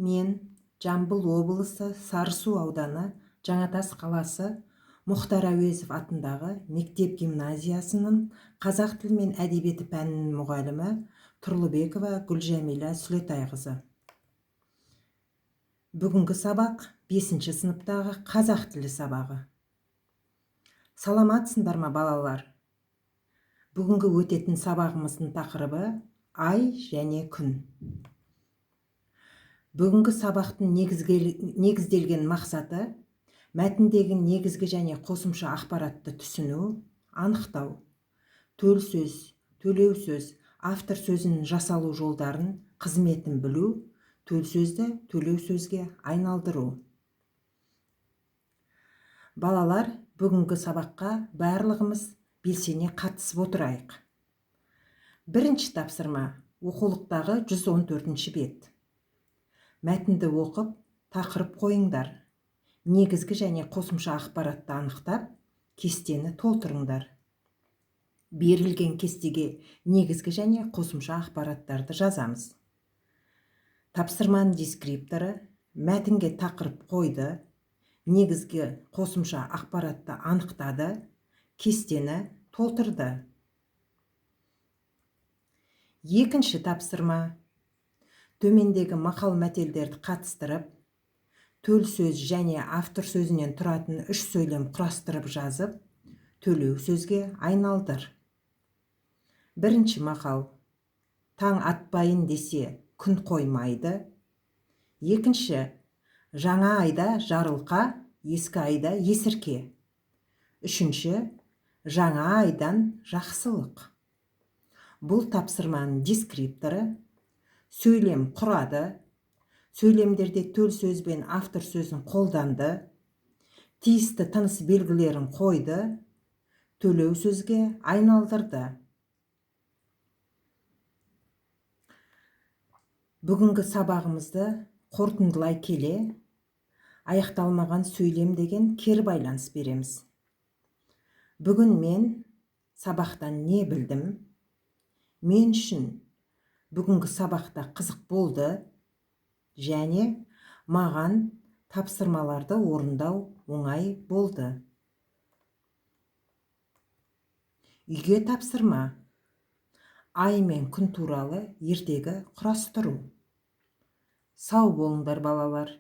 Мен Жамбыл облысы Сарысу ауданы Жаңатас қаласы Мұхтар Әуезов атындағы мектеп гимназиясының қазақ тілі мен әдебиеті пәнінің мұғалімі Тұрлыбекова Гүлжәмила Сүлетайқызы. Бүгінгі сабақ 5-ші сыныптағы қазақ тілі сабағы. Саламатсыңдар ма балалар? Бүгінгі өтетін сабағымыздың тақырыбы ай және күн. Бүгінгі сабақтың негізделген мақсаты мәтіндегі негізгі және қосымша ақпаратты түсіну, анықтау, төл сөз, төлеу сөз, автор сөзінің жасалу жолдарын, қызметін білу, төл сөзді төлеу сөзге айналдыру. Балалар, бүгінгі сабаққа барлығымыз белсене қатысып отырайық. Бірінші тапсырма оқулықтағы 114-ші бет. Мәтінді оқып, тақырып қойыңдар. Негізгі және қосымша ақпаратты анықтап, кестені толтырыңдар. Берілген кестеге негізгі және қосымша ақпараттарды жазамыз. Тапсырманың дескрипторы мәтінге тақырып қойды, негізгі қосымша ақпаратты анықтады, кестені толтырды. Екінші тапсырма төмендегі мақал мәтелдерді қатыстырып, төл сөз және автор сөзінен тұратын 3 сөйлем құрастырып жазып, төлеу сөзге айналдыр. Бірінші мақал: таң атпайын десе, күн қоймайды. Екінші: жаңа айда жарылқа, ескі айда есірке. Үшінші: жаңа айдан жақсылық. Бұл тапсырманың дескрипторы сөйлем құрады, сөйлемдерде төл сөз бен автор сөзін қолданды, тиісті тыныс белгілерін қойды, төлеу сөзге айналдырды. Бүгінгі сабағымызды қорытындылай келе, аяқталмаған сөйлем деген кері байланыс береміз. Бүгін мен сабақтан не білдім? Мен үшін бүгінгі сабақта қызық болды және маған тапсырмаларды орындау оңай болды. Үйге тапсырма: ай мен күн туралы ертегі құрастыру. Сау болыңдар балалар.